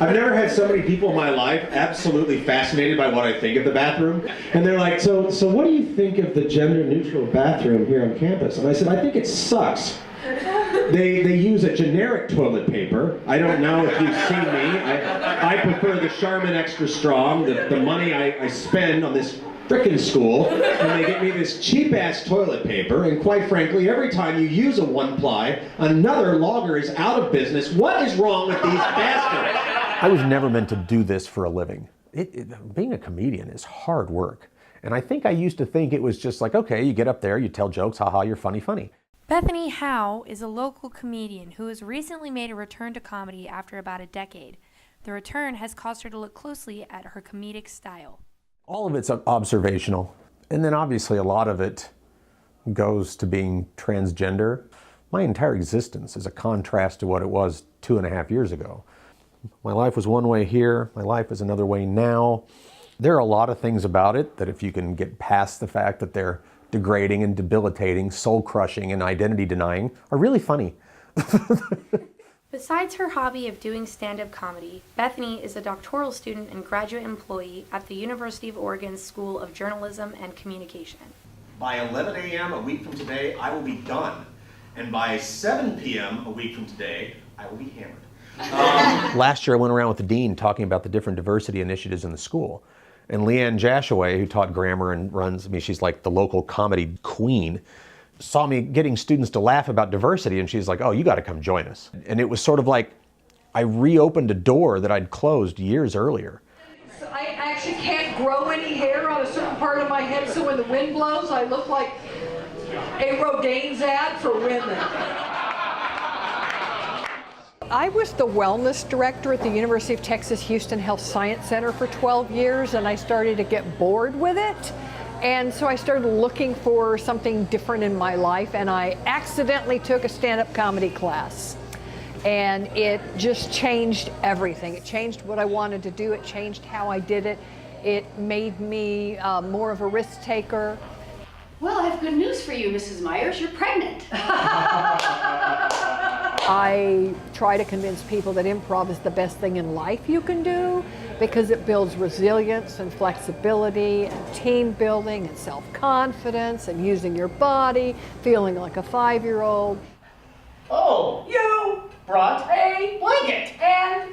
I've never had so many people in my life absolutely fascinated by what I think of the bathroom. And they're like, so what do you think of the gender-neutral bathroom here on campus? And I said, I think it sucks. They use a generic toilet paper. I don't know if you've seen me. I prefer the Charmin Extra Strong, the money I spend on this frickin' school, and they get me this cheap-ass toilet paper, and quite frankly, every time you use a one-ply, another logger is out of business. What is wrong with these bastards? I was never meant to do this for a living. Being a comedian is hard work. And I think I used to think it was just like, okay, you get up there, you tell jokes, haha, you're funny, funny. Bethany Howe is a local comedian who has recently made a return to comedy after about a decade. The return has caused her to look closely at her comedic style. All of it's observational, and then obviously a lot of it goes to being transgender. My entire existence is a contrast to what it was 2.5 years ago. My life was one way here, my life is another way now. There are a lot of things about it that if you can get past the fact that they're degrading and debilitating, soul-crushing and identity-denying, are really funny. Besides her hobby of doing stand-up comedy, Bethany is a doctoral student and graduate employee at the University of Oregon's School of Journalism and Communication. By 11 a.m. a week from today, I will be done. And by 7 p.m. a week from today, I will be hammered. Last year I went around with the dean talking about the different diversity initiatives in the school. And Leanne Jashaway, who taught grammar and runs, she's like the local comedy queen, saw me getting students to laugh about diversity, and she's like, oh, you got to come join us. And it was sort of like I reopened a door that I'd closed years earlier. So I actually can't grow any hair on a certain part of my head, so when the wind blows, I look like a Rodin's ad for women. I was the wellness director at the University of Texas Houston Health Science Center for 12 years, and I started to get bored with it. And so I started looking for something different in my life, and I accidentally took a stand-up comedy class. And it just changed everything. It changed what I wanted to do. It changed how I did it. It made me more of a risk taker. Well, I have good news for you, Mrs. Myers. You're pregnant. I try to convince people that improv is the best thing in life you can do because it builds resilience and flexibility and team building and self-confidence and using your body, feeling like a 5-year-old. Oh, You brought a blanket. and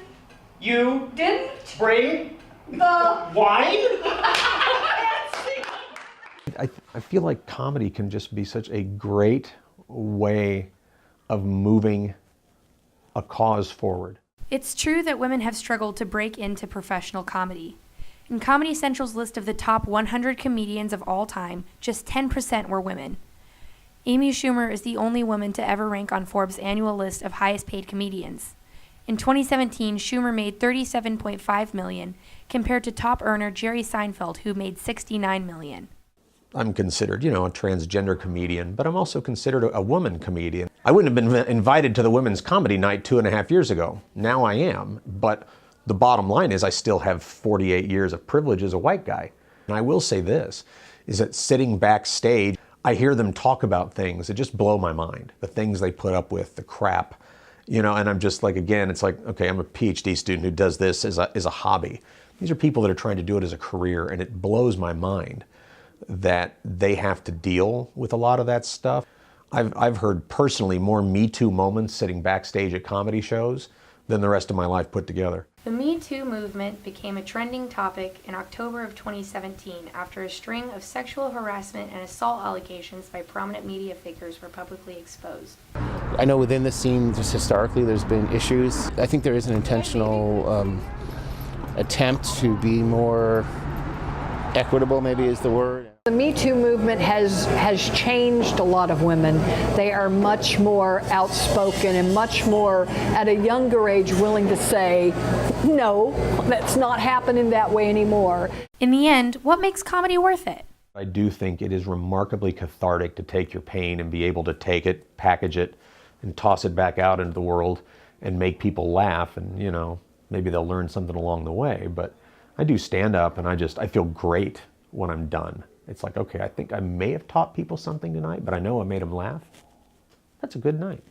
You didn't bring the wine? I feel like comedy can just be such a great way of moving a cause forward. It's true that women have struggled to break into professional comedy. In Comedy Central's list of the top 100 comedians of all time, just 10% were women. Amy Schumer is the only woman to ever rank on Forbes' annual list of highest paid comedians. In 2017, Schumer made $37.5 million, compared to top earner Jerry Seinfeld, who made $69 million. I'm considered, a transgender comedian, but I'm also considered a woman comedian. I wouldn't have been invited to the women's comedy night 2.5 years ago. Now I am, but the bottom line is I still have 48 years of privilege as a white guy. And I will say this, is that sitting backstage, I hear them talk about things that just blow my mind. The things they put up with, the crap, and I'm just like, again, it's like, okay, I'm a PhD student who does this as a hobby. These are people that are trying to do it as a career, and it blows my mind that they have to deal with a lot of that stuff. I've heard personally more Me Too moments sitting backstage at comedy shows than the rest of my life put together. The Me Too movement became a trending topic in October of 2017 after a string of sexual harassment and assault allegations by prominent media figures were publicly exposed. I know within the scene, just historically, there's been issues. I think there is an intentional attempt to be more equitable, maybe is the word. The Me Too movement has changed a lot of women. They are much more outspoken and much more, at a younger age, willing to say, no, that's not happening that way anymore. In the end, what makes comedy worth it? I do think it is remarkably cathartic to take your pain and be able to take it, package it, and toss it back out into the world and make people laugh, and maybe they'll learn something along the way. But I do stand up and I feel great when I'm done. It's like, okay, I think I may have taught people something tonight, but I know I made them laugh. That's a good night.